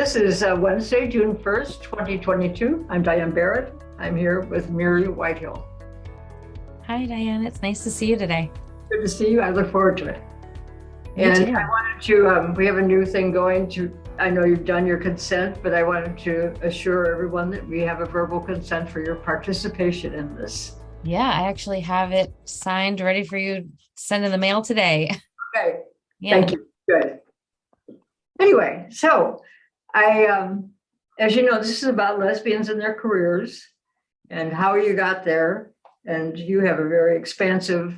This is Wednesday, June 1st, 2022. I'm Diane Barrett. I'm here with Miry Whitehill. Hi, Diane. It's nice to see you today. Good to see you. I look forward to it. Me And too. I wanted to, we have a new thing going to, I know you've done your consent, but I wanted to assure everyone that we have a verbal consent for your participation in this. Yeah, I actually have it signed, ready for you to send in the mail today. Okay, Yeah. thank you. Good. Anyway, so as you know, this is about lesbians and their careers and how you got there. And you have a very expansive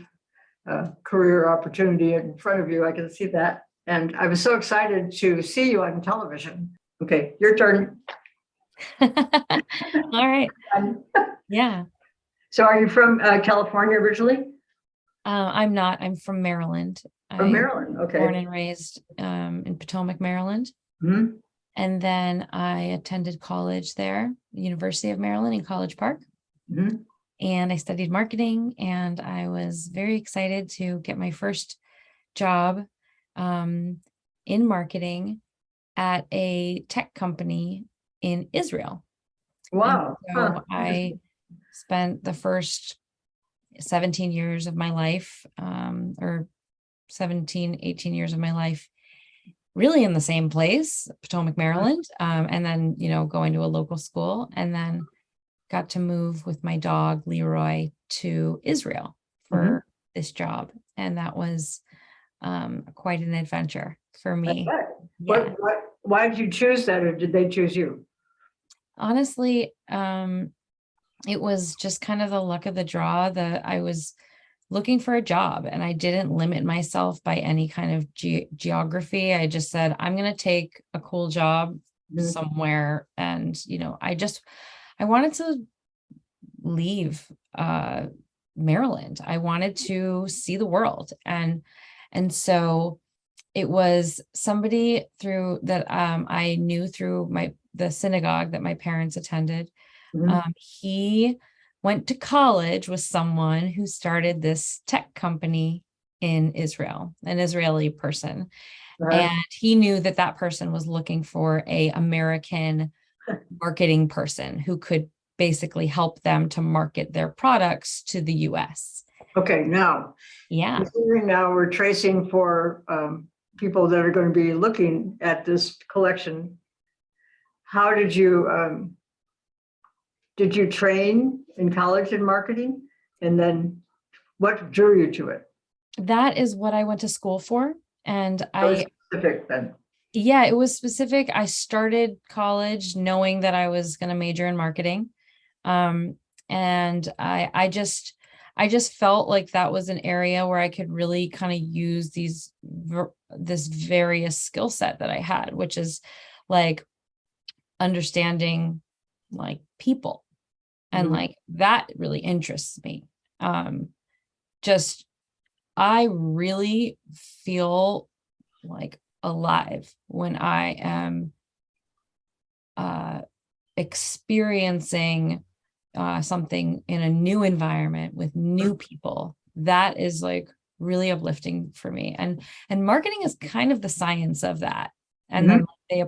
career opportunity in front of you. I can see that. And I was so excited to see you on television. Okay, your turn. All right. Yeah. So are you from California originally? I'm not. I'm from Maryland. From I'm Maryland, born okay. and raised in Potomac, Maryland. Mhm. And then I attended college there, University of Maryland in College Park. Mhm. And I studied marketing, and I was very excited to get my first job in marketing at a tech company in Israel. And Wow. Huh. so I spent the first 17 years of my life, or 17, 18 years of my life, really in the same place, Potomac, Maryland. And then, going to a local school, and then got to move with my dog, Leroy, to Israel Mhm. for this job. And that was quite an adventure for That's me. right. Yeah. Why did you choose that, or did they choose you? Honestly, it was just kind of the luck of the draw that I was looking for a job, and I didn't limit myself by any kind of geography. I just said, I'm going to take a cool job Mhm. somewhere. And, I wanted to leave Maryland. I wanted to see the world. And so it was somebody through that I knew through the synagogue that my parents attended. Mhm. He went to college with someone who started this tech company in Israel, an Israeli person. Uh-huh. And he knew that that person was looking for a American marketing person who could basically help them to market their products to the US. Okay, now, Yeah. considering now we're tracing for people that are going to be looking at this collection, how did you train in college in marketing? And then what drew you to it? That is what I went to school for. And That was specific then. yeah, it was specific. I started college knowing that I was going to major in marketing. Um, and I just felt like that was an area where I could really kind of use this various skill set that I had, which is like understanding like people, and Mhm. like that really interests me. Um, just I really feel like alive when I am uh, experiencing something in a new environment with new people. That is like really uplifting for me. And marketing is kind of the science of that. And Mhm. then they,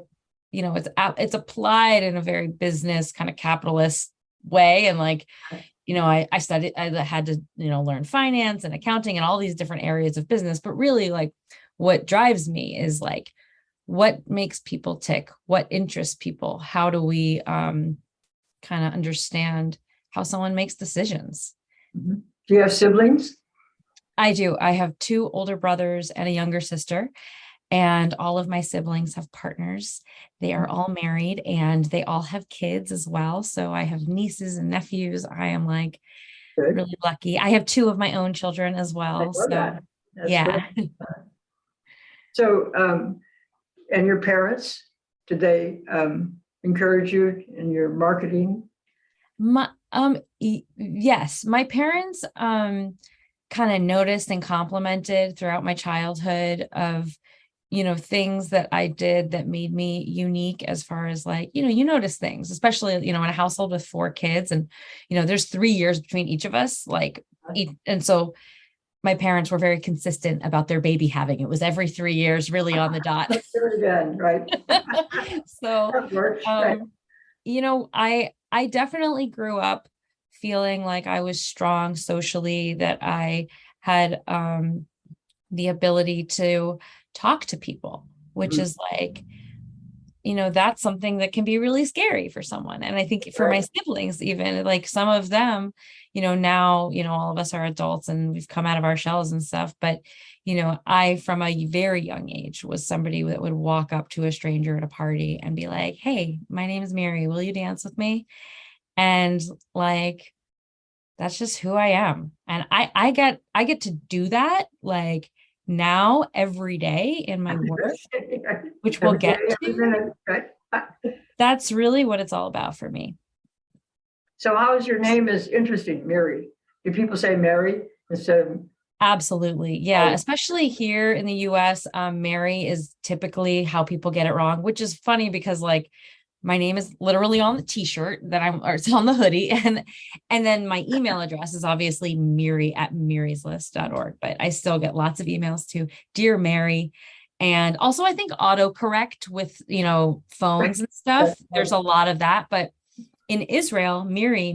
it's applied in a very business kind of capitalist way. And like, I studied, I had to, learn finance and accounting and all these different areas of business. But really, like, what drives me is like, what makes people tick? What interests people? How do we kind of understand how someone makes decisions? Mhm. Do you have siblings? I do. I have two older brothers and a younger sister, and all of my siblings have partners. They are all married and they all have kids as well. So I have nieces and nephews. I am like Good. really lucky. I have two of my own children as I well. know So that. That's great. yeah. So, and your parents, did they encourage you in your marketing? Yes, my parents kind of noticed and complimented throughout my childhood of things that I did that made me unique, as far as like, you notice things, especially, in a household with four kids, and, there's 3 years between each of us, like, and so my parents were very consistent about their baby having. It was every 3 years, really on the dot. Very good, right? So, That works, right? I definitely grew up feeling like I was strong socially, that I had the ability to talk to people, which Mhm. is like, that's something that can be really scary for someone. And I think for my Right. siblings, even like some of them, now, all of us are adults and we've come out of our shells and stuff. But, I, from a very young age, was somebody that would walk up to a stranger at a party and be like, "Hey, my name is Mary. Will you dance with me?" And like, that's just who I am. And I get to do that like now every day in my work, which we'll Every day, get every to. minute, right? That's really what it's all about for me. So how is your name is interesting, Mary? Do people say Mary instead of, Absolutely. Yeah. oh, Especially here in the US, Mary is typically how people get it wrong, which is funny because like my name is literally on the t-shirt or it's on the hoodie. And then my email address is obviously Mary@Mary'sList.org, but I still get lots of emails to Dear Mary. And also I think autocorrect with, right, phones and right, stuff. There's a lot of that, but in Israel, Miri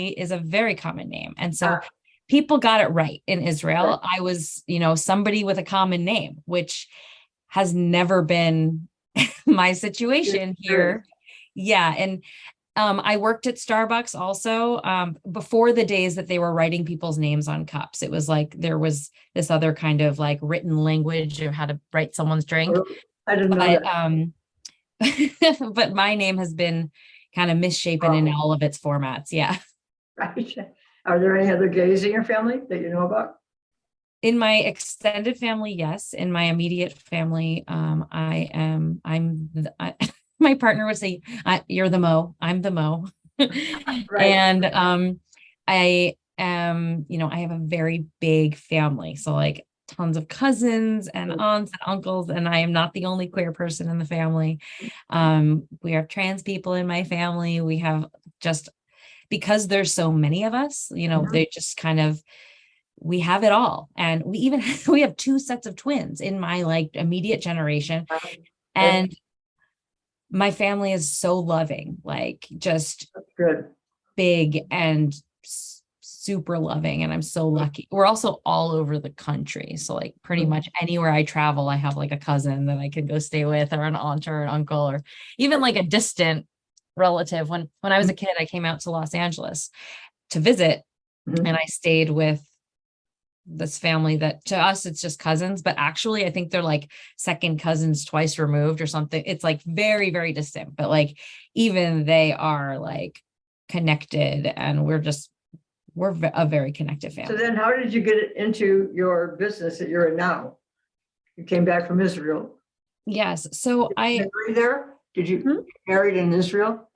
is a very common name. And so people got it right in right. Israel. I was, somebody with a common name, which has never been my Your situation experience. here. Yeah. And I worked at Starbucks also before the days that they were writing people's names on cups. It was like there was this other kind of like written language of how to write someone's drink. Oh, I didn't know But that. but my name has been kind of misshapen in Oh, all of its formats. Yeah. right. Are there any other gays in your family that you know about? In my extended family, yes. In my immediate family, my partner would say, "You're the Mo. I'm the Mo," Right. and I am, I have a very big family, so like tons of cousins and aunts and uncles, and I am not the only queer person in the family. We have trans people in my family. We have just because there's so many of us, Mhm. they just kind of we have it all. And we even we have two sets of twins in my like immediate generation. Right. And my family is so loving, like just That's good. big and super loving. And I'm so lucky. We're also all over the country. So like pretty Mhm. much anywhere I travel, I have like a cousin that I can go stay with, or an aunt or an uncle, or even like a distant relative. When I was a kid, I came out to Los Angeles to visit, and Mhm. I stayed with this family that to us it's just cousins, but actually I think they're like second cousins twice removed or something. It's like very, very distant, but like even they are like connected, and we're a very connected So family. then how did you get into your business that you're in now? You came back from Israel. Yes. So Did you marry there? Did you Hmm? get married in Israel?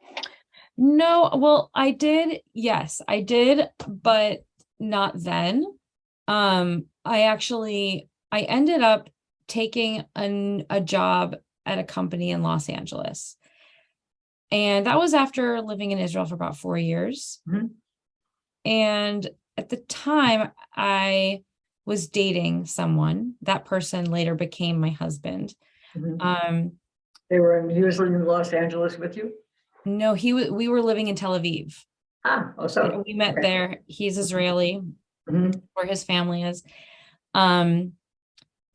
No, well, I did. Yes, I did, but not then. I ended up taking a job at a company in Los Angeles. And that was after living in Israel for about 4 years. Mhm. And at the time, I was dating someone. That person later became my husband. Mhm. Um, He was living in Los Angeles with you? no, we were living in Tel Aviv. Oh, so, We met okay. there. He's Israeli, Mhm. where his family is. Um,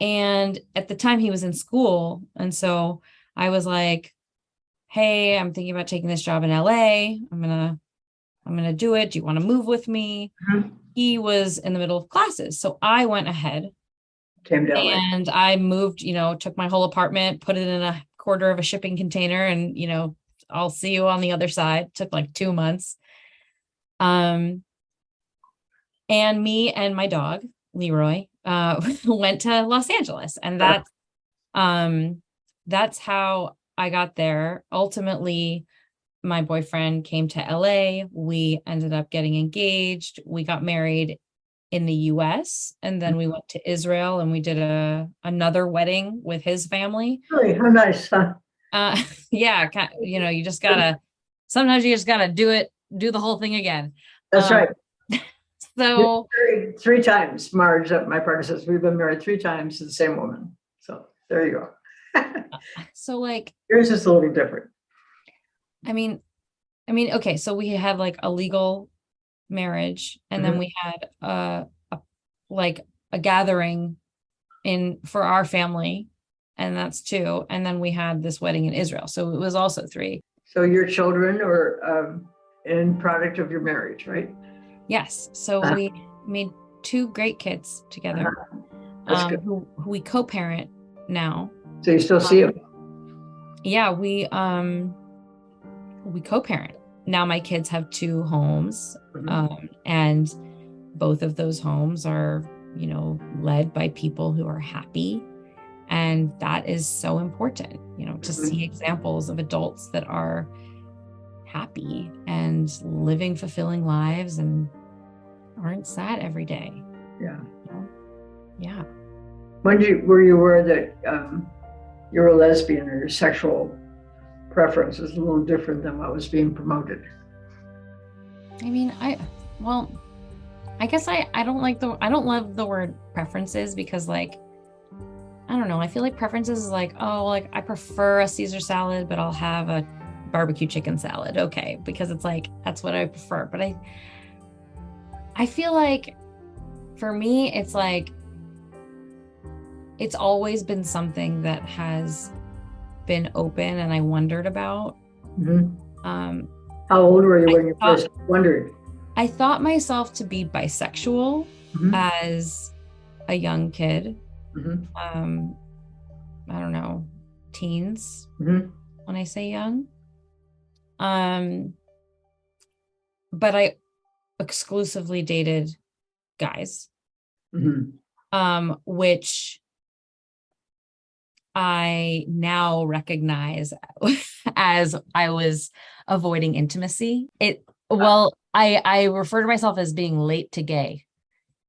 and at the time he was in school. And so I was like, "Hey, I'm thinking about taking this job in LA. I'm gonna do it. Do you want to move with me?" Mhm. He was in the middle of classes. So I went ahead Came to LA. and I moved, took my whole apartment, put it in a quarter of a shipping container, and I'll see you on the other side. Took like 2 months. Um, and me and my dog, Leroy, went to Los Angeles. And um that's how I got there. Ultimately, my boyfriend came to LA. We ended up getting engaged. We got married in the US, and then we went to Israel and we did another wedding with his family. Really, how nice, huh? Uh yeah, you just gotta sometimes you just gotta do the whole thing again. That's Um right. So Married 3 times. Marge, my partner says, we've been married 3 times to the same woman. So there you go. so like, Yours is a little different. I mean, okay, so we had like a legal marriage, and then we had like a gathering for our family, and that's 2. And then we had this wedding in Israel. So it was also 3. So your children are end product of your marriage, right? Yes. So we made 2 great kids together, That's good. who we co-parent now. So you still see them? Yeah, we co-parent. Now my kids have 2 homes, and both of those homes are, led by people who are happy. And that is so important, to see examples of adults that are happy and living fulfilling lives and aren't sad every day. Yeah. Yeah. When were you aware that you're a lesbian, or your sexual preference is a little different than what was being promoted? I mean, I guess I don't love the word preferences, because like, I don't know. I feel like preferences is like, oh, like I prefer a Caesar salad, but I'll have a barbecue chicken salad. Okay. Because it's like, that's what I prefer. But I feel like for me, it's like, it's always been something that has been open and I wondered about. How old were you when you first wondered? I thought myself to be bisexual as a young kid. I don't know, teens, when I say young. But I exclusively dated guys, which I now recognize as I was avoiding intimacy. I refer to myself as being late to gay,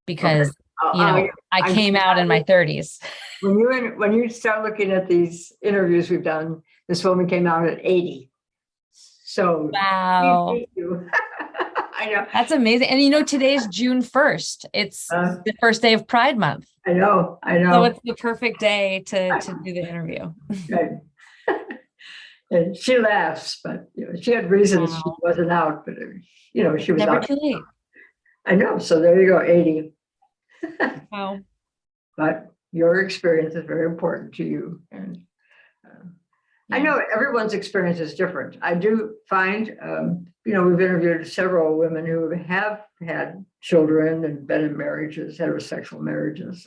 because I came out in my 30s. When you start looking at these interviews we've done, this woman came out at 80. So wow. I know. That's amazing. And today's June 1st. It's the first day of Pride Month. I know. So it's the perfect day to do the interview. Right. And she laughs, but she had reasons she wasn't out, but she was never out. Too late. I know. So there you go, 80. Wow. But your experience is very important to you. And I know everyone's experience is different. I do find, we've interviewed several women who have had children and been in marriages, heterosexual marriages.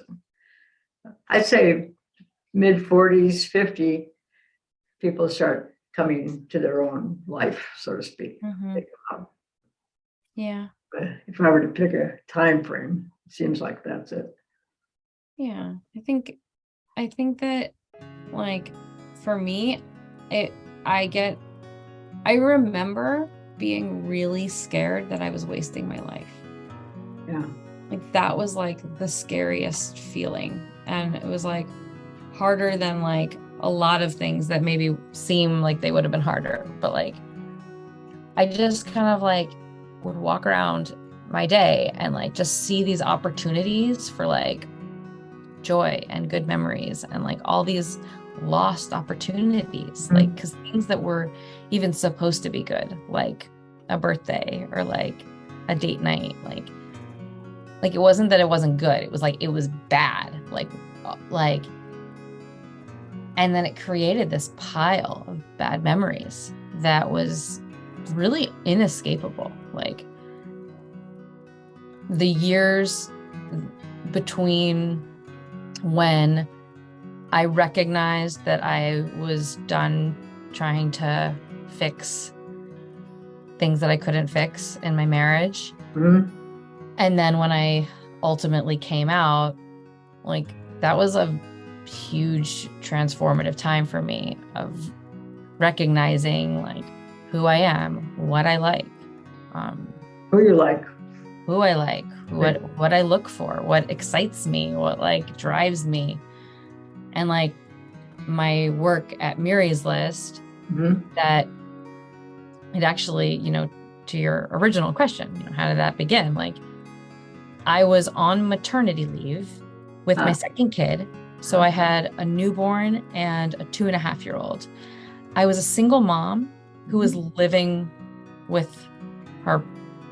I'd say mid 40s, 50, people start coming to their own life, so to speak. Yeah. But if I were to pick a time frame, it seems like that's it. Yeah. I think that, like, for me, I remember being really scared that I was wasting my life. Yeah. Like that was like the scariest feeling. And it was like harder than like a lot of things that maybe seem like they would have been harder. But like, I just kind of like would walk around my day and like just see these opportunities for like joy and good memories and like all these lost opportunities, like, because things that were even supposed to be good, like a birthday or like a date night, like it wasn't that it wasn't good, it was like it was bad, like and then it created this pile of bad memories that was really inescapable. Like the years between when I recognized that I was done trying to fix things that I couldn't fix in my marriage. And then when I ultimately came out, like that was a huge transformative time for me of recognizing like who I am, what I like, who you like, what I look for, what excites me, what like drives me. And like my work at Miry's List, that it actually, to your original question, how did that begin? Like I was on maternity leave with my second kid. So I had a newborn and a 2.5-year-old. I was a single mom who was living with her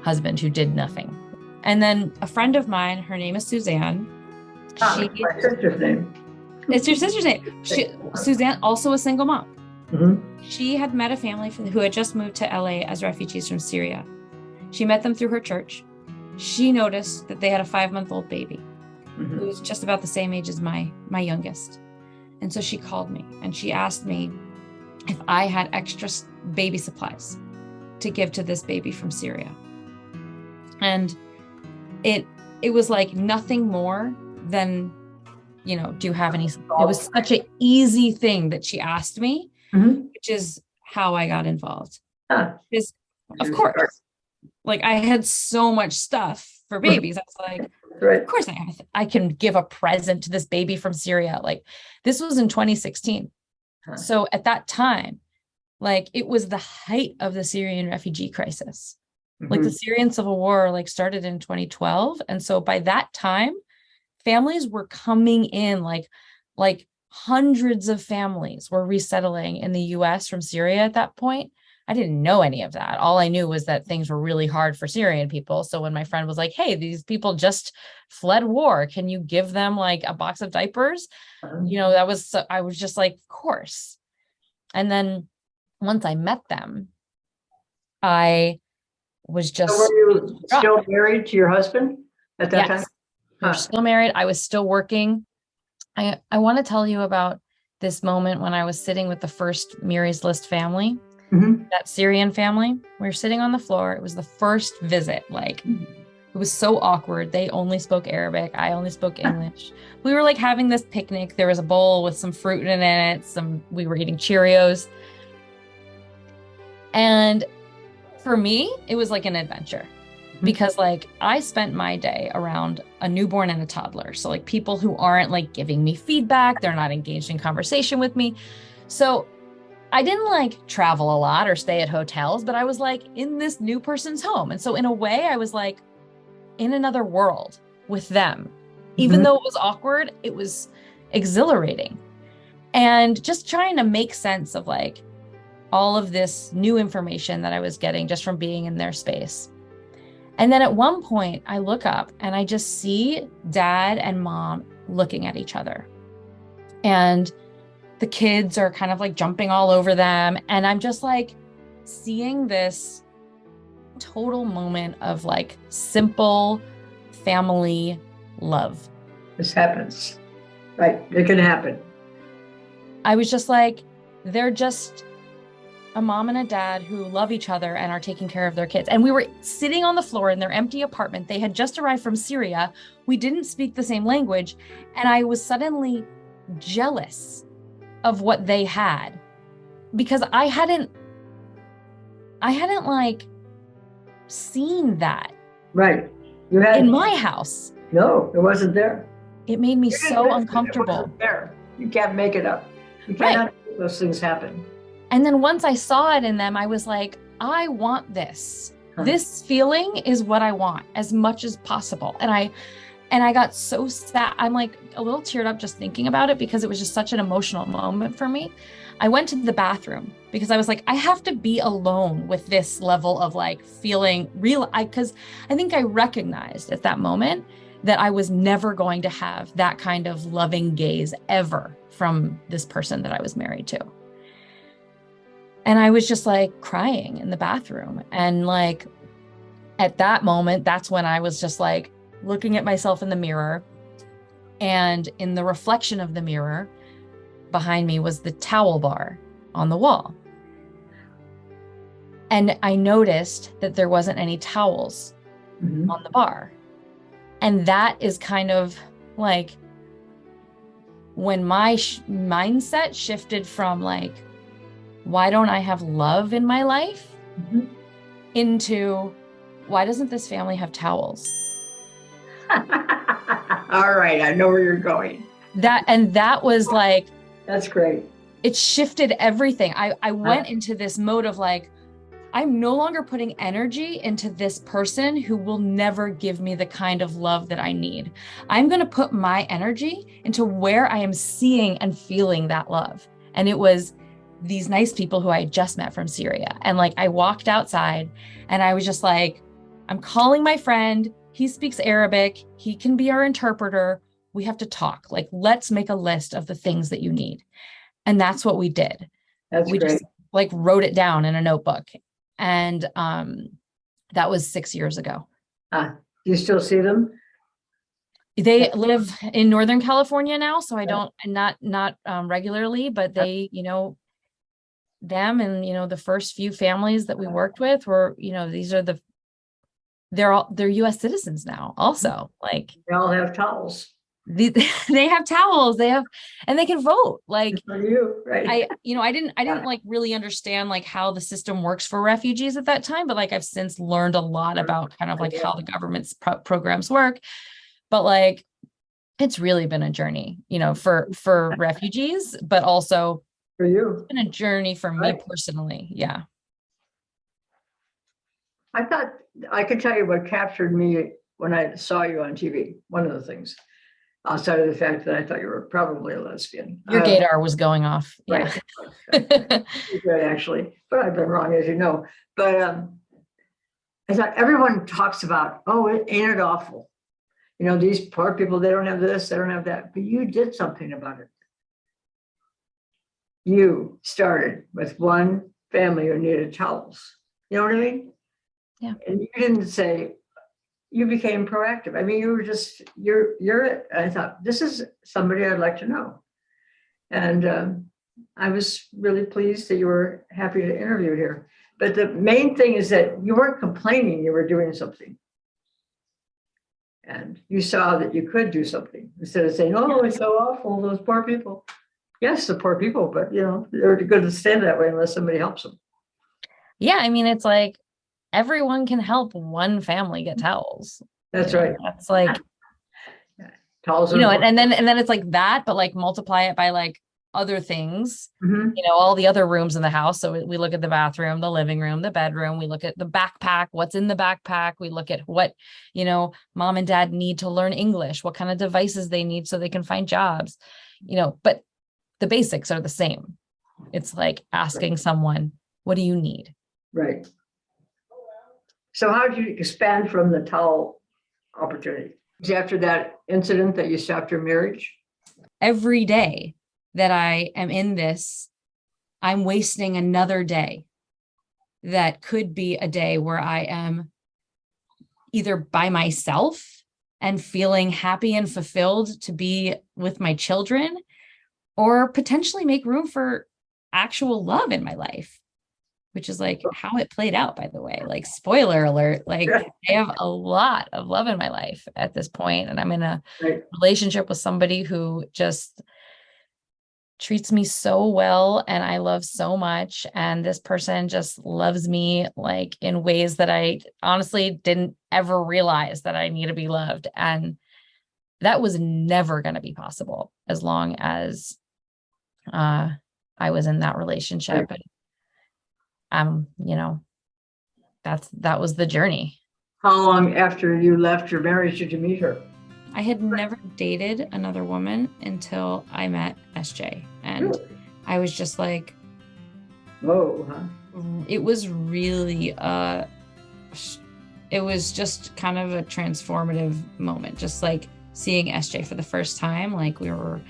husband who did nothing. And then a friend of mine, her name is Suzanne. My sister's name. It's your sister's name. Suzanne, also a single mom. She had met a family who had just moved to LA as refugees from Syria. She met them through her church. She noticed that they had a 5-month-old baby who was just about the same age as my youngest. And so she called me and she asked me if I had extra baby supplies to give to this baby from Syria. And it was like nothing more than, do you have any? It was such an easy thing that she asked me, which is how I got involved. Because of course, like I had so much stuff for babies. I was like, of course I can give a present to this baby from Syria. Like this was in 2016. So at that time, like it was the height of the Syrian refugee crisis. Like the Syrian civil war like started in 2012. And so by that time, families were coming in, like hundreds of families were resettling in the US from Syria at that point. I didn't know any of that. All I knew was that things were really hard for Syrian people. So when my friend was like, hey, these people just fled war, can you give them like a box of diapers? I was just like, of course. And then once I met them, I was just. So were you still married to your husband at that time? We were still married. I was still working. I want to tell you about this moment when I was sitting with the first Miry's List family, that Syrian family. We were sitting on the floor. It was the first visit. Like it was so awkward. They only spoke Arabic. I only spoke English. We were like having this picnic. There was a bowl with some fruit in it. We were eating Cheerios. And for me, it was like an adventure because like I spent my day around a newborn and a toddler. So like people who aren't like giving me feedback, they're not engaged in conversation with me. So I didn't like travel a lot or stay at hotels, but I was like in this new person's home. And so in a way I was like in another world with them. Even though it was awkward, it was exhilarating. And just trying to make sense of like all of this new information that I was getting just from being in their space. And then at one point I look up and I just see dad and mom looking at each other. And the kids are kind of like jumping all over them. And I'm just like seeing this total moment of like simple family love. This happens, right? It can happen. I was just like, they're just a mom and a dad who love each other and are taking care of their kids. And we were sitting on the floor in their empty apartment. They had just arrived from Syria. We didn't speak the same language. And I was suddenly jealous of what they had because I hadn't like seen that. Right. You had in my house. No, it wasn't there. It made me so uncomfortable. It wasn't there. You can't make it up. You cannot make those things happen. And then once I saw it in them, I was like, I want this. This feeling is what I want as much as possible. And I got so sad. I'm like a little teared up just thinking about it because it was just such an emotional moment for me. I went to the bathroom because I was like, I have to be alone with this level of like feeling real. Because I think I recognized at that moment that I was never going to have that kind of loving gaze ever from this person that I was married to. And I was just like crying in the bathroom. And like at that moment, that's when I was just like looking at myself in the mirror. And in the reflection of the mirror behind me was the towel bar on the wall. And I noticed that there wasn't any towels on the bar. And that is kind of like when my mindset shifted from like, why don't I have love in my life into why doesn't this family have towels? All right. I know where you're going. That was like, that's great. It shifted everything. I went into this mode of like, I'm no longer putting energy into this person who will never give me the kind of love that I need. I'm going to put my energy into where I am seeing and feeling that love. And it was these nice people who I had just met from Syria. And like, I walked outside and I was just like, I'm calling my friend. He speaks Arabic. He can be our interpreter. We have to talk. Like, let's make a list of the things that you need. And that's what we did. That's We great. just like wrote it down in a notebook. And that was 6 years ago. Do you still see them? They live in Northern California now, so I don't, not regularly, but they, you know, them and, you know, the first few families that we worked with were, you know, they're US citizens now also. Like, They all have towels. they have towels, and they can vote. Like, For you, right? I didn't like really understand like how the system works for refugees at that time, but like I've since learned a lot about kind of like how the government's programs work. But like, it's really been a journey, you know, for refugees, but also For you. it's been a journey for me personally. Yeah. I thought I could tell you what captured me when I saw you on TV. One of the things, outside of the fact that I thought you were probably a lesbian. Your gaydar was going off. Yeah. Right. Good, actually, but I've been wrong, as you know. But I thought everyone talks about, oh, ain't it awful? You know, these poor people, they don't have this, they don't have that. But you did something about it. You started with one family who needed towels. You know what I mean? Yeah. And you didn't say, you became proactive. I mean, you were just, you're it. I thought, this is somebody I'd like to know. And I was really pleased that you were happy to interview here. But the main thing is that you weren't complaining, you were doing something. And you saw that you could do something instead of saying, oh, it's so awful, those poor people. Yes, the poor people, but you know, they're going to stay that way unless somebody helps them. Yeah. I mean, it's like everyone can help one family get towels. That's right. That's like, towels, you know, and then it's like that, but like multiply it by like other things, Mhm. you know, all the other rooms in the house. So we look at the bathroom, the living room, the bedroom, we look at the backpack, what's in the backpack. We look at what, you know, mom and dad need to learn English, what kind of devices they need so they can find jobs, you know, but the basics are the same. It's like asking someone, what do you need? Right. So how did you expand from the towel opportunity? After that incident that you stopped your marriage? Every day that I am in this, I'm wasting another day that could be a day where I am either by myself and feeling happy and fulfilled to be with my children, or potentially make room for actual love in my life, which is like how it played out, by the way. Like, spoiler alert, like I have a lot of love in my life at this point, and I'm in a relationship with somebody who just treats me so well and I love so much. And this person just loves me like in ways that I honestly didn't ever realize that I need to be loved. And that was never going to be possible as long as I was in that relationship. And you know, that was the journey. How long after you left your marriage did you meet her? I had never dated another woman until I met SJ. And Really? I was just like, whoa, huh? It was really, it was just kind of a transformative moment, just like seeing SJ for the first time. Like, we were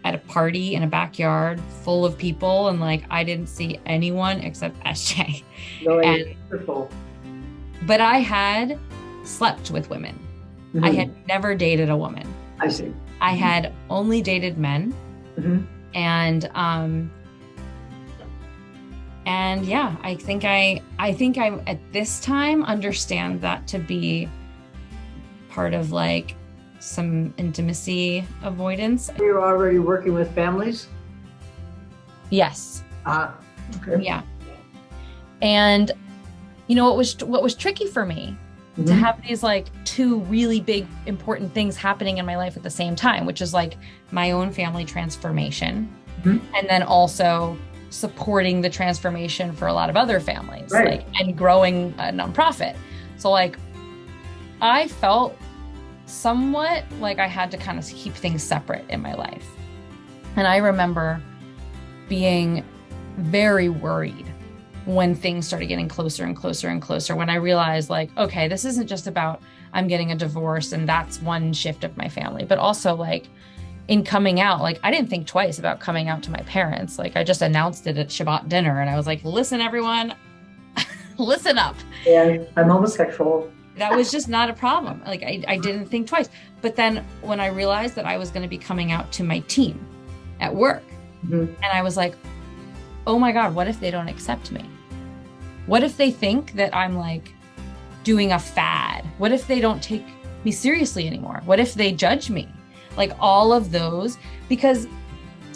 at a party in a backyard full of people, and like I didn't see anyone except SJ. No, And, wonderful. but I had slept with women. Mhm. I had never dated a woman. I see. I had only dated men. Mhm. And yeah, I think I at this time understand that to be part of like some intimacy avoidance. You were already working with families? Yes. Okay. Yeah. And you know, what was tricky for me to have these like two really big important things happening in my life at the same time, which is like my own family transformation, and then also supporting the transformation for a lot of other families, Right. like, and growing a nonprofit. So like, I felt somewhat like I had to kind of keep things separate in my life. And I remember being very worried when things started getting closer and closer and closer, when I realized like, okay, this isn't just about I'm getting a divorce and that's one shift of my family, but also like in coming out, like I didn't think twice about coming out to my parents. Like I just announced it at Shabbat dinner and I was like, listen, everyone, listen up. Yeah, I'm homosexual. That was just not a problem. Like I didn't think twice. But then when I realized that I was going to be coming out to my team at work, and I was like, oh my God, what if they don't accept me? What if they think that I'm like doing a fad? What if they don't take me seriously anymore? What if they judge me? Like all of those, because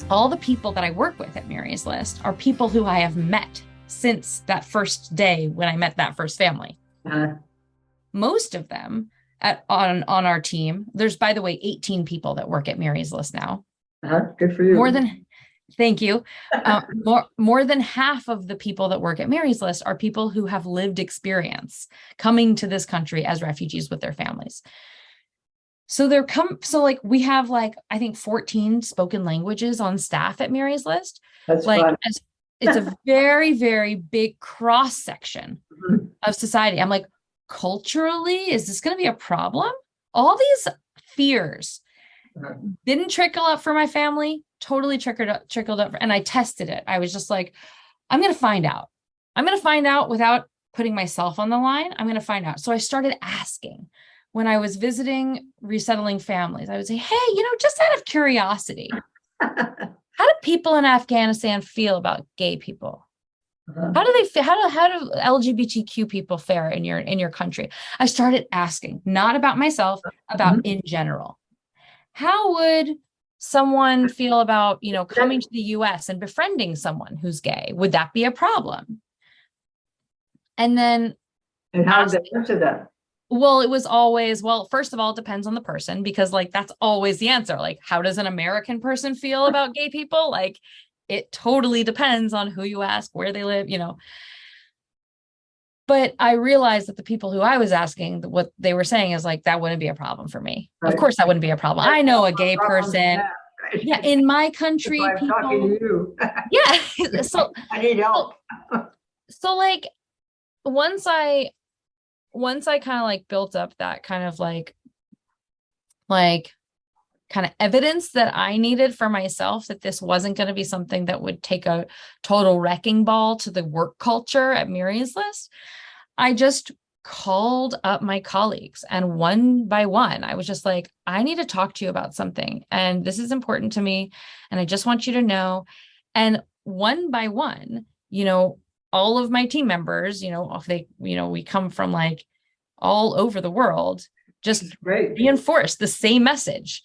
all the people that I work with at Miry's List are people who I have met since that first day when I met that first family. Most of them on our team, there's, by the way, 18 people that work at Miry's List now. Good for you. Thank you. More than half of the people that work at Miry's List are people who have lived experience coming to this country as refugees with their families. So like we have like, I think 14 spoken languages on staff at Miry's List. That's like fun. It's a very, very big cross section of society. I'm like, culturally, is this going to be a problem? All these fears didn't trickle up for my family, totally trickled up. And I tested it. I was just like, I'm going to find out. I'm going to find out without putting myself on the line. I'm going to find out. So I started asking when I was visiting resettling families. I would say, hey, just out of curiosity, how do people in Afghanistan feel about gay people? How do they feel? How do LGBTQ people fare in your country? I started asking, not about myself, about in general. How would someone feel about, coming to the US and befriending someone who's gay? Would that be a problem? And then how did they answer that? Well, it was always, first of all, it depends on the person, because like, that's always the answer. Like, how does an American person feel about gay people? Like, it totally depends on who you ask, where they live, But I realized that the people who I was asking, what they were saying is like, that wouldn't be a problem for me. Right. Of course, that wouldn't be a problem. I know a gay person. Right. Yeah, in my country, I'm talking to you. Yeah. So I need help. So like, once I kind of like built up that kind of like kind of evidence that I needed for myself, that this wasn't going to be something that would take a total wrecking ball to the work culture at Miry's List, I just called up my colleagues, and one by one, I was just like, I need to talk to you about something, and this is important to me, and I just want you to know. And one by one, all of my team members, if they, we come from like all over the world, just reinforce the same message.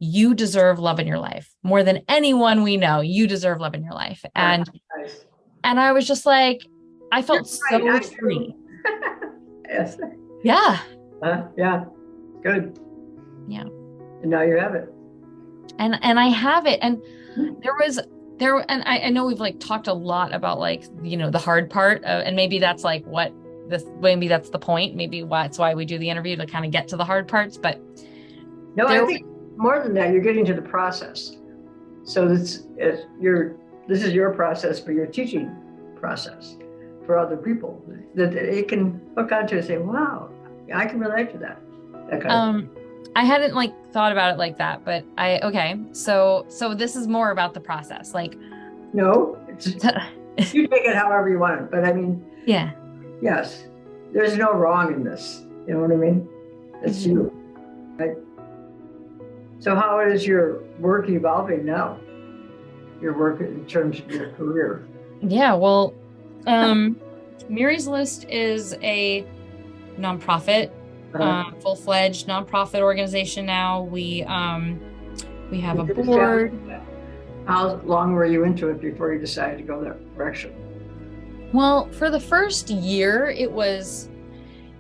You deserve love in your life more than anyone we know. You deserve love in your life. And I was just like, I felt so free. Yes. Yeah. Yeah. Good. Yeah. And now you have it. And I have it. And and I know we've like talked a lot about like, the hard part, and maybe that's like maybe that's the point. Maybe that's why we do the interview, to kind of get to the hard parts. But no, I think more than that, you're getting to the process. So this is your process for your teaching process for other people, that it can hook onto and say, wow, I can relate to that. That kind of I hadn't like thought about it like that, but so this is more about the process. Like, no, you take it however you want it, but I mean, yeah, yes, there's no wrong in this. You know what I mean? It's you, right? So how is your work evolving now? Your work in terms of your career? Yeah, well, Miry's List is a nonprofit, full-fledged nonprofit organization now. We have a board. How long were you into it before you decided to go that direction? Well, for the first year, it was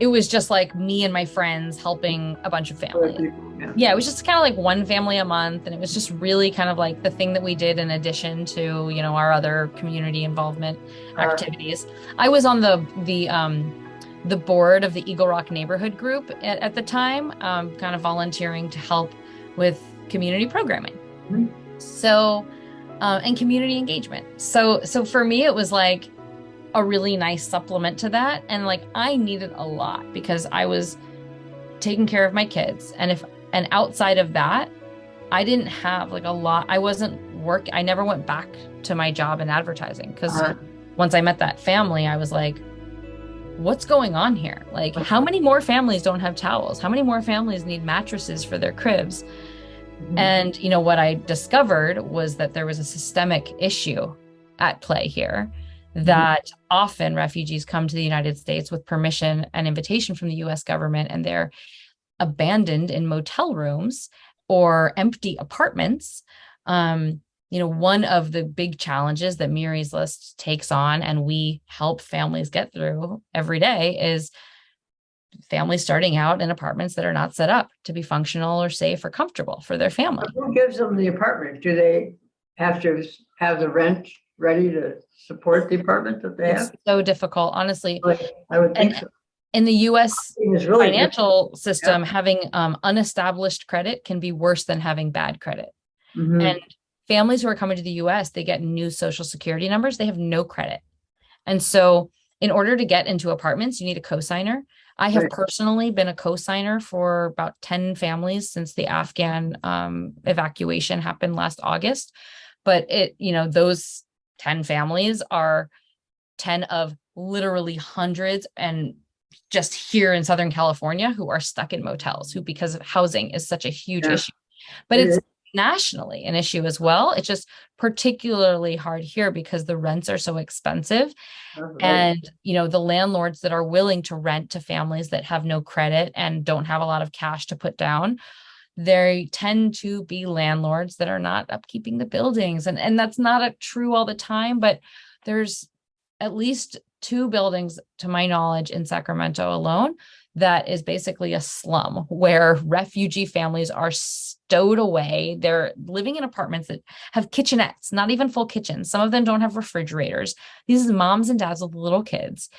just like me and my friends helping a bunch of families. Yeah, it was just kind of like one family a month. And it was just really kind of like the thing that we did in addition to, our other community involvement activities. I was on the board of the Eagle Rock neighborhood group at the time, kind of volunteering to help with community programming. Mhm. So, and community engagement. So for me, it was like a really nice supplement to that. And like, I needed a lot because I was taking care of my kids. And outside of that, I didn't have like a lot. I never went back to my job in advertising because once I met that family, I was like, what's going on here? Like, how many more families don't have towels? How many more families need mattresses for their cribs? And, what I discovered was that there was a systemic issue at play here, that often refugees come to the United States with permission and invitation from the US government, and they're abandoned in motel rooms or empty apartments. One of the big challenges that Miry's List takes on and we help families get through every day is families starting out in apartments that are not set up to be functional or safe or comfortable for their family. Who gives them the apartment? Do they have to have the rent ready to support the apartment that they have? It's so difficult, honestly. I would think so. In the US Really financial system, having unestablished credit can be worse than having bad credit. And families who are coming to the US, they get new social security numbers. They have no credit. And so in order to get into apartments, you need a cosigner. I have personally been a cosigner for about 10 families since the Afghan evacuation happened last August. But those 10 families are 10 of literally hundreds, and just here in Southern California, who are stuck in motels, because of housing is such a huge issue. But it's nationally an issue as well. It's just particularly hard here because the rents are so expensive. And, the landlords that are willing to rent to families that have no credit and don't have a lot of cash to put down, they tend to be landlords that are not upkeeping the buildings. And that's not true all the time, but there's at least 2 buildings, to my knowledge, in Sacramento alone, that is basically a slum where refugee families are stowed away. They're living in apartments that have kitchenettes, not even full kitchens. Some of them don't have refrigerators. These are moms and dads with little kids.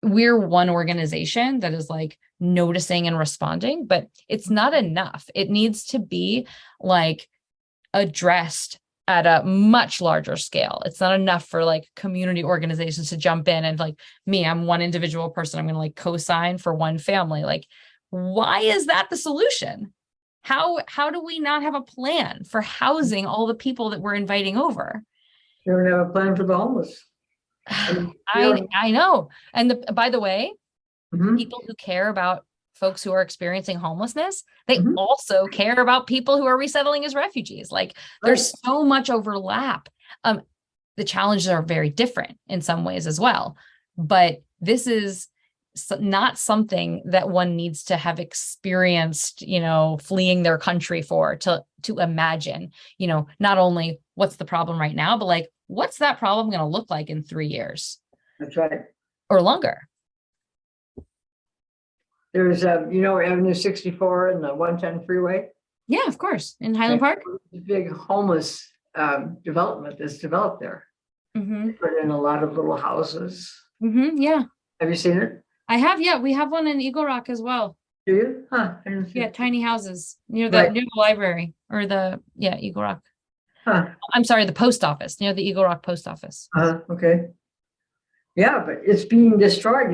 We're one organization that is like noticing and responding, but it's not enough. It needs to be like addressed at a much larger scale. It's not enough for like community organizations to jump in and like me, I'm one individual person. I'm going to like co-sign for one family. Like, why is that the solution? How do we not have a plan for housing all the people that we're inviting over? You don't have a plan for the homeless. I know. And by the way, people who care about folks who are experiencing homelessness, they also care about people who are resettling as refugees. Like there's so much overlap. The challenges are very different in some ways as well, but this is not something that one needs to have experienced, fleeing their country for to imagine, not only what's the problem right now, but like, what's that problem going to look like in 3 years? That's right. Or longer. There's, Avenue 64 and the 110 freeway. Yeah, of course. In Highland Park. The big homeless development that's developed there. They put in a lot of little houses. Yeah. Have you seen it? I have. Yeah. We have one in Eagle Rock as well. Do you? Huh. I didn't see Yeah. it. Tiny houses near the library or Eagle Rock. Huh. I'm sorry, the post office, near the Eagle Rock post office. Okay. Yeah, but it's being destroyed.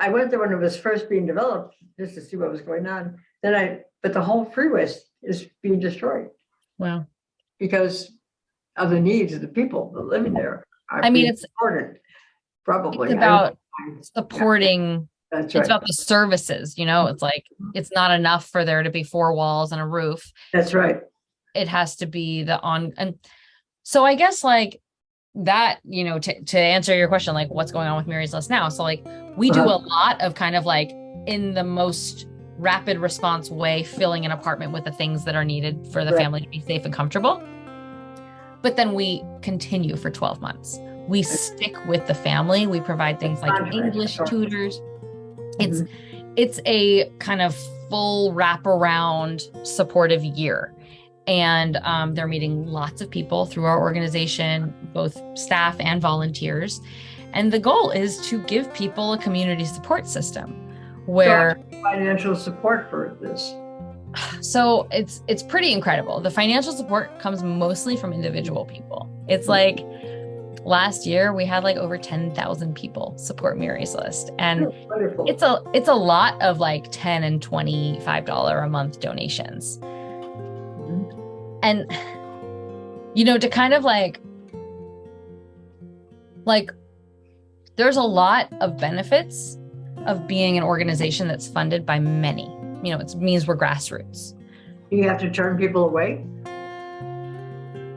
I went there when it was first being developed just to see what was going on. But the whole freeway is being destroyed. Wow. Because of the needs of the people that living there. It's supported. Probably. It's about supporting. That's right. It's about the services, it's like, it's not enough for there to be 4 walls and a roof. That's right. It has to be and so I guess like that, to answer your question, like what's going on with Miry's List now. So like we do a lot of kind of like in the most rapid response way, filling an apartment with the things that are needed for the family to be safe and comfortable. But then we continue for 12 months. We stick with the family. We provide things like English tutors. It's a kind of full wraparound supportive year. And they're meeting lots of people through our organization, both staff and volunteers. And the goal is to give people a community support system where financial support for this. So it's pretty incredible. The financial support comes mostly from individual people. It's like last year we had like over 10,000 people support Miry's List. And it's a lot of like $10 and $25 a month donations. And, you know, to kind of like, there's a lot of benefits of being an organization that's funded by many. You know, it means we're grassroots. You have to turn people away?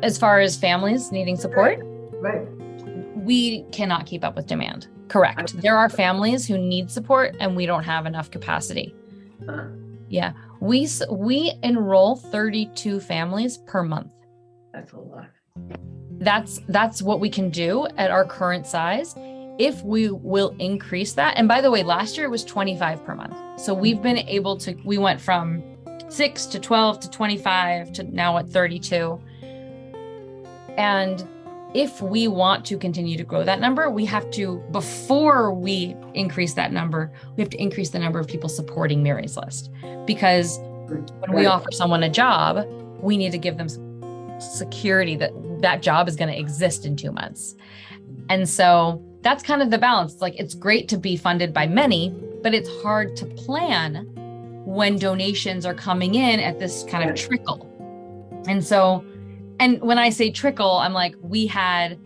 As far as families needing support? Right. We cannot keep up with demand. Correct. There are families who need support and we don't have enough capacity. Yeah. We enroll 32 families per month. That's a lot. That's what we can do at our current size. If we will increase that, and by the way, last year it was 25 per month. So we've been able to, we went from 6 to 12 to 25 to now at 32. And if we want to continue to grow that number, we have to, before we increase that number, we have to increase the number of people supporting Miry's List. Because when we offer someone a job, we need to give them security that that job is going to exist in 2 months. And so that's kind of the balance. It's like, it's great to be funded by many, but it's hard to plan when donations are coming in at this kind of trickle. And so, and when I say trickle, I'm like, we had,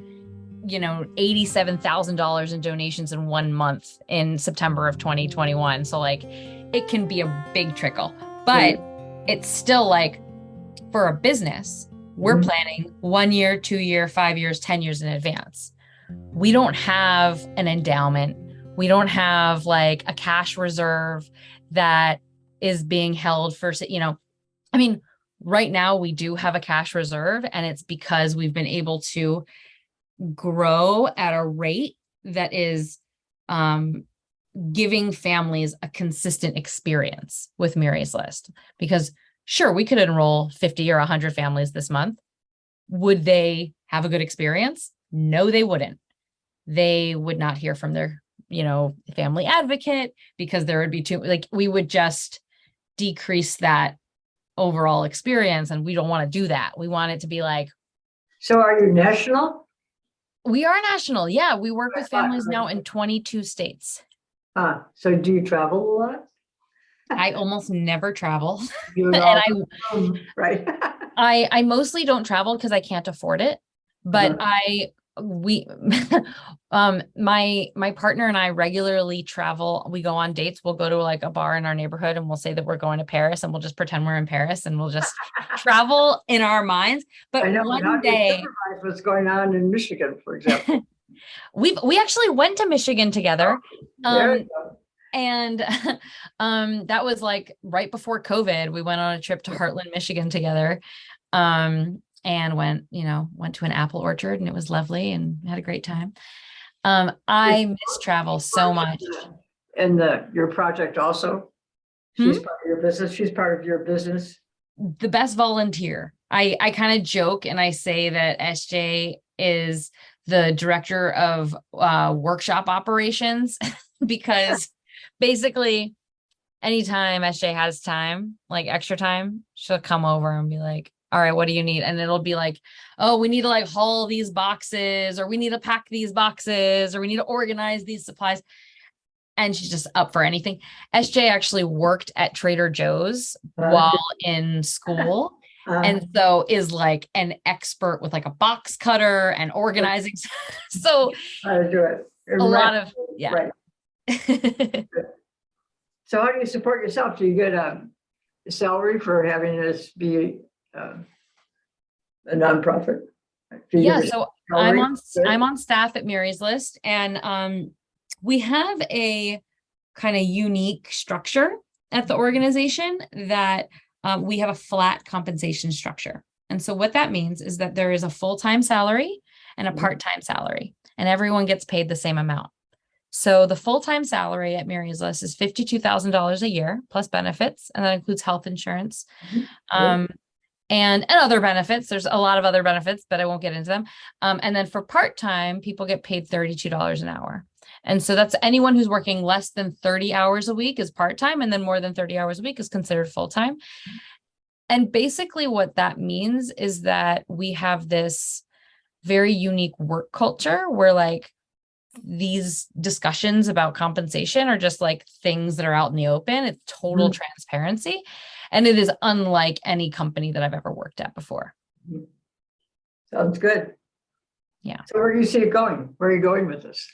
you know, $87,000 in donations in 1 month in September of 2021. So like, it can be a big trickle, but it's still like, for a business, we're planning 1 year, 2 year, 5 years, 10 years in advance. We don't have an endowment. We don't have like a cash reserve that is being held for, you know, I mean, right now we do have a cash reserve, and it's because we've been able to grow at a rate that is giving families a consistent experience with Miry's List. Because sure, we could enroll 50 or 100 families this month. Would they have a good experience? No, they wouldn't. They would not hear from their, you know, family advocate, because there would be too, like, we would just decrease that overall experience. And we don't want to do that. We want it to be like. So are you national? We are national. Yeah. We work with families now in 22 states. So do you travel a lot? I almost never travel. Right. I mostly don't travel because I can't afford it, but my partner and I regularly travel. We go on dates. We'll go to like a bar in our neighborhood and we'll say that we're going to Paris, and we'll just pretend we're in Paris, and we'll just travel in our minds. But I know, one day, what's going on in Michigan, for example. we actually went to Michigan together. There you go. And that was like right before COVID. We went on a trip to Heartland, Michigan together. And went to an apple orchard, and it was lovely and had a great time. I miss travel so much. And your project also, she's part of your business. She's part of your business. The best volunteer. I kind of joke and I say that SJ is the director of workshop operations because basically anytime SJ has time, like extra time, she'll come over and be like, all right, what do you need? And it'll be like, oh, we need to like haul these boxes, or we need to pack these boxes, or we need to organize these supplies. And she's just up for anything. SJ actually worked at Trader Joe's while in school. And so is like an expert with like a box cutter and organizing. So how to do it. A lot of, yeah. Right. So how do you support yourself? Do you get a salary for having this be a nonprofit? Yeah, so I'm on staff at Miry's List, and we have a kind of unique structure at the organization that we have a flat compensation structure. And so what that means is that there is a full-time salary and a part-time salary, and everyone gets paid the same amount. So the full-time salary at Mary's List is $52,000 a year plus benefits, and that includes health insurance. Great. And other benefits. There's a lot of other benefits, but I won't get into them. And then for part-time, people get paid $32 an hour. And so that's anyone who's working less than 30 hours a week is part-time, and then more than 30 hours a week is considered full-time. And basically what that means is that we have this very unique work culture where like these discussions about compensation are just like things that are out in the open. It's total transparency. And it is unlike any company that I've ever worked at before. Sounds good. Yeah. So where do you see it going? Where are you going with this?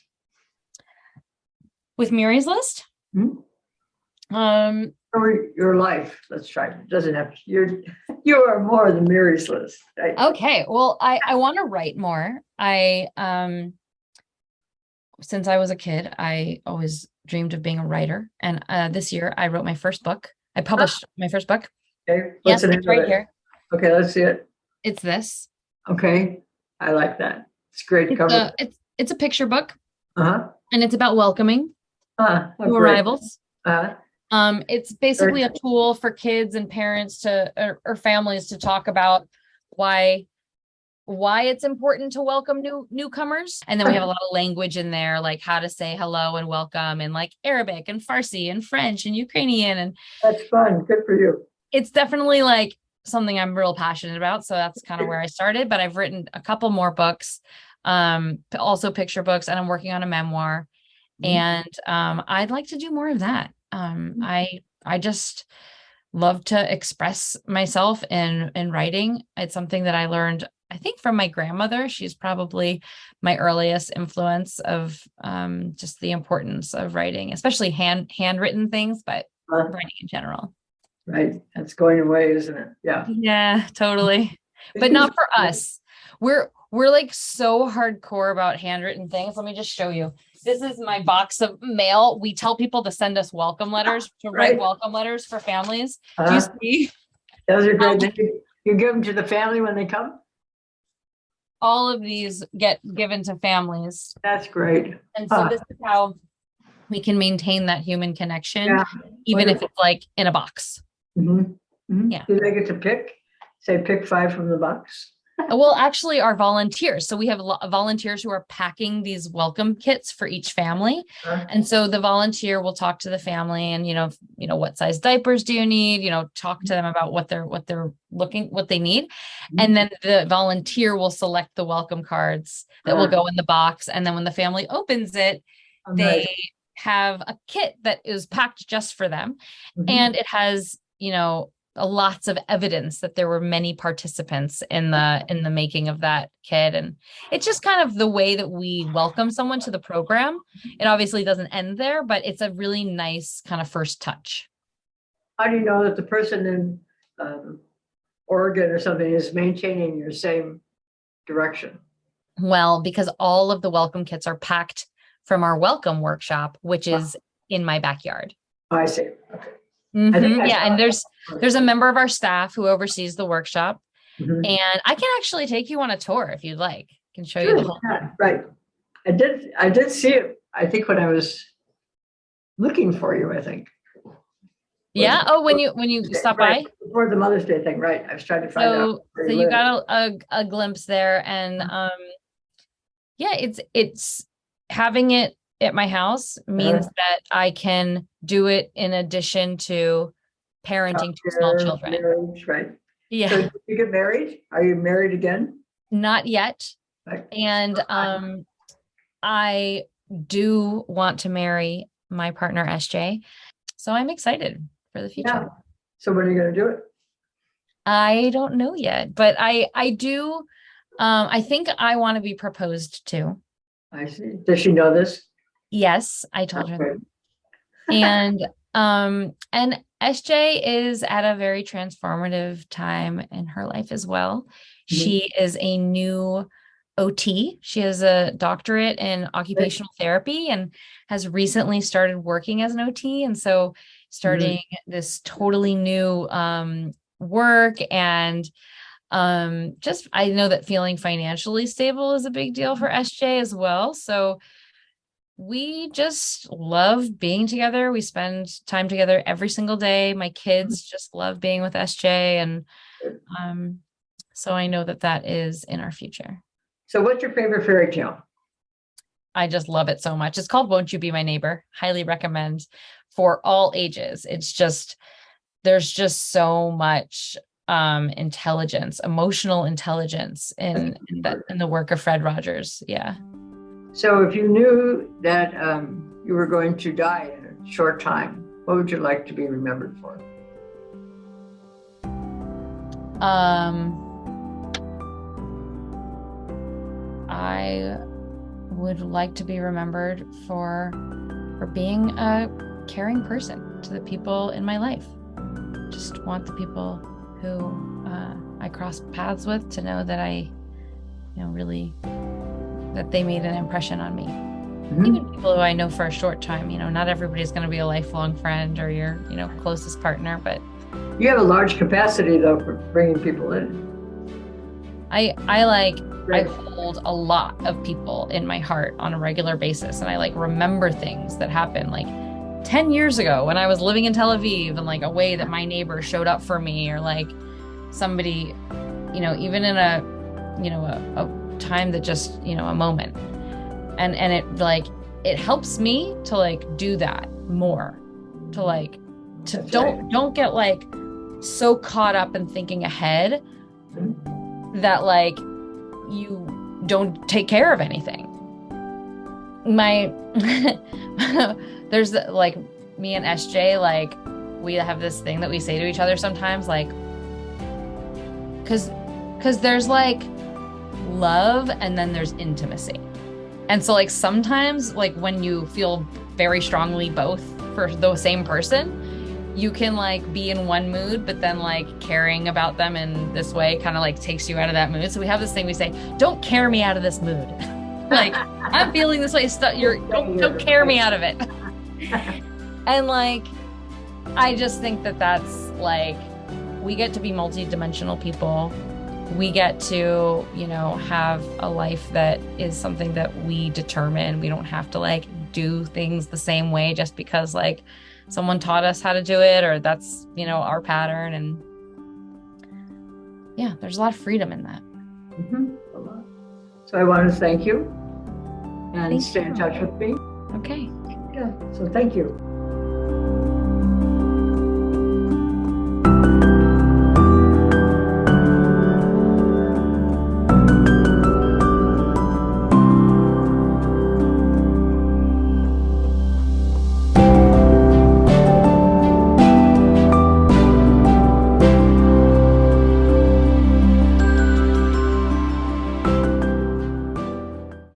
With Mary's List? Or your life. Let's try. It doesn't have to, you are more than Mary's List. Right? Okay. Well, I want to write more. Since I was a kid, I always dreamed of being a writer. And this year I wrote my first book. I published my first book. Okay. Yes, it's right here. Okay, let's see it. It's this. Okay. I like that. It's great cover. It's a picture book. Uh-huh. And it's about welcoming new Great. arrivals. Uh-huh. It's basically a tool for kids and parents or families to talk about why it's important to welcome newcomers. And then we have a lot of language in there, like how to say hello and welcome in like Arabic and Farsi and French and Ukrainian. And that's fun. Good for you. It's definitely like something I'm real passionate about. So that's kind of where I started, but I've written a couple more books, also picture books, and I'm working on a memoir. And I'd like to do more of that. I just love to express myself in writing. It's something that I learned, I think, from my grandmother. She's probably my earliest influence of just the importance of writing, especially handwritten things, but writing in general. Right. That's going away, isn't it? Yeah. Yeah, totally. But not for us. We're like so hardcore about handwritten things. Let me just show you. This is my box of mail. We tell people to send us welcome letters, to write welcome letters for families. Do you see? Those are great. You give them to the family when they come? All of these get given to families. That's great. And so this is how we can maintain that human connection, even if it's like in a box. Yeah. Do they get to pick? Say pick 5 from the box? Well, actually, our volunteers. So we have volunteers who are packing these welcome kits for each family. And so the volunteer will talk to the family and, what size diapers do you need? Talk to them about what they need. And then the volunteer will select the welcome cards that will go in the box. And then when the family opens it, they have a kit that is packed just for them. And it has, lots of evidence that there were many participants in the making of that kit. And it's just kind of the way that we welcome someone to the program. It obviously doesn't end there, but it's a really nice kind of first touch. How do you know that the person in Oregon or something is maintaining your same direction? Well, because all of the welcome kits are packed from our welcome workshop, which is in my backyard. I see. Okay. Yeah, and there's a member of our staff who oversees the workshop, and I can actually take you on a tour if you'd like. I can show you the whole thing. Right. I did see it, I think, when I was looking for you, I think. Yeah. Oh, when you stop by before the Mother's Day thing, right? I was trying to find out. So you got a glimpse there, and yeah, it's having it at my house means that I can do it in addition to parenting 2 small children. Marriage, right. Yeah. So did you get married? Are you married again? Not yet. Right. And I do want to marry my partner, SJ. So I'm excited for the future. Yeah. So when are you going to do it? I don't know yet, but I do. I think I want to be proposed to. I see. Does she know this? Yes, I told her. And SJ is at a very transformative time in her life as well. She is a new OT. She has a doctorate in occupational therapy and has recently started working as an OT. And so starting this totally new work, and just I know that feeling financially stable is a big deal for SJ as well. So We just love being together. We spend time together every single day. My kids just love being with SJ. And so I know that that is in our future. So what's your favorite fairy tale? I just love it so much. It's called Won't You Be My Neighbor? Highly recommend for all ages. It's just, there's just so much intelligence, emotional intelligence in the work of Fred Rogers. Yeah. So if you knew that you were going to die in a short time, what would you like to be remembered for? I would like to be remembered for being a caring person to the people in my life. Just want the people who I cross paths with to know that I, really, that they made an impression on me. Mm-hmm. Even people who I know for a short time, not everybody's going to be a lifelong friend or your, closest partner, but. You have a large capacity though for bringing people in. I hold a lot of people in my heart on a regular basis. And I remember things that happened 10 years ago when I was living in Tel Aviv, and a way that my neighbor showed up for me, or somebody, even in a time that just, a moment. And it helps me to do that more, to don't get so caught up in thinking ahead that you don't take care of anything. There's me and SJ, we have this thing that we say to each other sometimes, because there's love and then there's intimacy. And so sometimes when you feel very strongly both for the same person, you can be in one mood, but then caring about them in this way kind of takes you out of that mood. So we have this thing we say, don't care me out of this mood. I'm feeling this way. Don't care me out of it. And I just think that that's we get to be multi-dimensional people. We get to, have a life that is something that we determine. We don't have to do things the same way just because someone taught us how to do it, or that's, our pattern. And yeah, there's a lot of freedom in that. Mm-hmm. A lot. So I want to thank you and stay in touch with me. Okay. Yeah. So thank you.